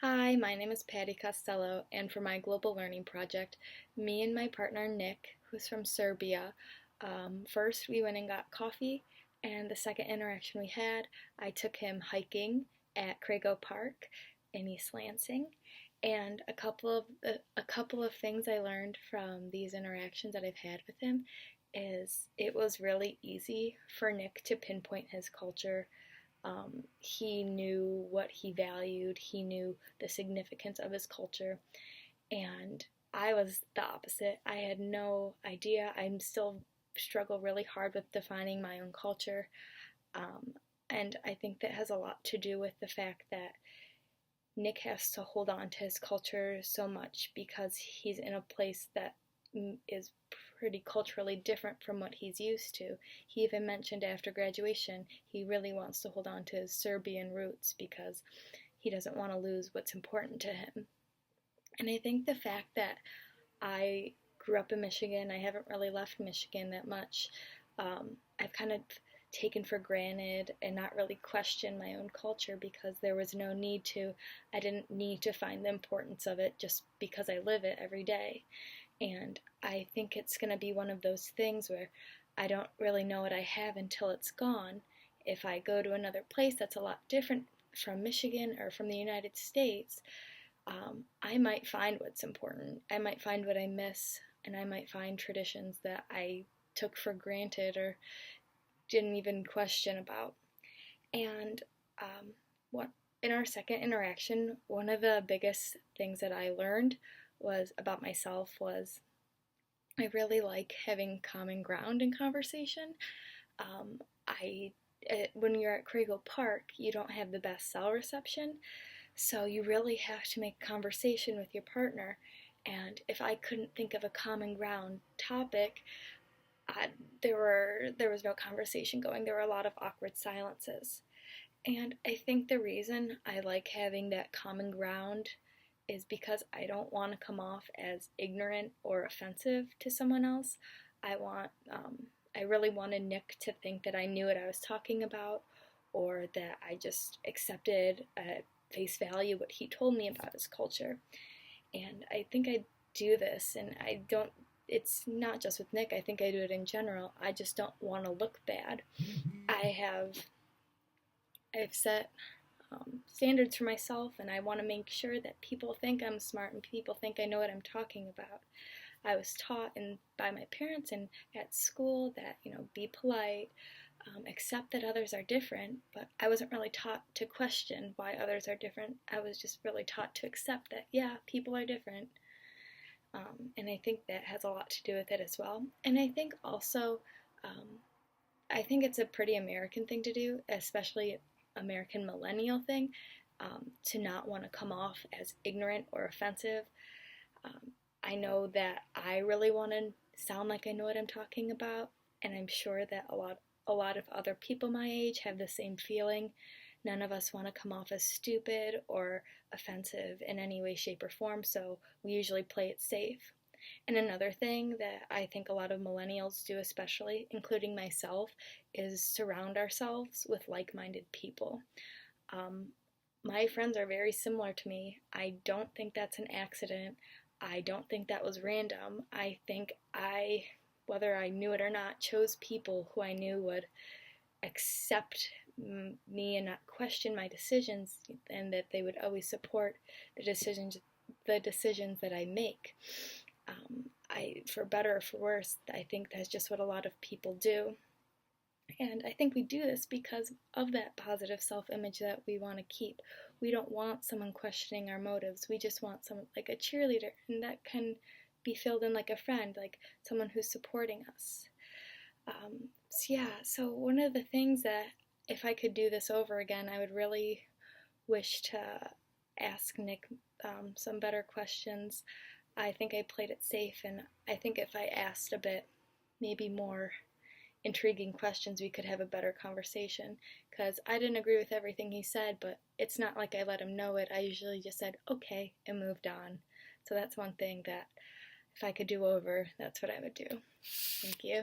Hi, my name is Patty Costello, and for my global learning project, me and my partner Nick, who's from Serbia, first we went and got coffee, and the second interaction we had, I took him hiking at Crago Park in East Lansing, and a couple of things I learned from these interactions that I've had with him is it was really easy for Nick to pinpoint his culture. He knew what he valued, he knew the significance of his culture, and I was the opposite. I had no idea. I still struggle really hard with defining my own culture, um, and I think that has a lot to do with the fact that Nick has to hold on to his culture so much because he's in a place that is pretty culturally different from what he's used to. He even mentioned after graduation he really wants to hold on to his Serbian roots because he doesn't want to lose what's important to him. And I think the fact that I grew up in Michigan, I haven't really left Michigan that much. I've kind of taken for granted and not really questioned my own culture because there was no need to. I didn't need to find the importance of it just because I live it every day. And I think it's going to be one of those things where I don't really know what I have until it's gone. If I go to another place that's a lot different from Michigan or from the United States, I might find what's important. I might find what I miss, and I might find traditions that I took for granted or didn't even question about. And what in our second interaction, one of the biggest things that I learned was about myself was I really like having common ground in conversation. When you're at Crago Park, you don't have the best cell reception, so you really have to make conversation with your partner. And if I couldn't think of a common ground topic, there was no conversation going. There were a lot of awkward silences. And I think the reason I like having that common ground is because I don't want to come off as ignorant or offensive to someone else. I really wanted Nick to think that I knew what I was talking about, or that I just accepted at face value what he told me about his culture. And I think I do this, and it's not just with Nick, I think I do it in general. I just don't want to look bad. I've set standards for myself, and I want to make sure that people think I'm smart and people think I know what I'm talking about. I was taught by my parents and at school that, be polite, accept that others are different, but I wasn't really taught to question why others are different. I was just really taught to accept that, yeah, people are different. And I think that has a lot to do with it as well. And I think also, I think it's a pretty American thing to do, especially American millennial thing, to not want to come off as ignorant or offensive. I know that I really want to sound like I know what I'm talking about, and I'm sure that a lot of other people my age have the same feeling. None of us want to come off as stupid or offensive in any way, shape, or form, so we usually play it safe. And another thing that I think a lot of millennials do, especially, including myself, is surround ourselves with like-minded people. My friends are very similar to me. I don't think that's an accident. I don't think that was random. I think whether I knew it or not, chose people who I knew would accept me and not question my decisions, and that they would always support the decisions that I make. For better or for worse, I think that's just what a lot of people do. And I think we do this because of that positive self-image that we want to keep. We don't want someone questioning our motives. We just want someone like a cheerleader, and that can be filled in like a friend, like someone who's supporting us. So one of the things that if I could do this over again, I would really wish to ask Nick some better questions. I think I played it safe, and I think if I asked a bit, maybe more intriguing questions, we could have a better conversation, because I didn't agree with everything he said, but it's not like I let him know it. I usually just said, okay, and moved on. So that's one thing that if I could do over, that's what I would do. Thank you.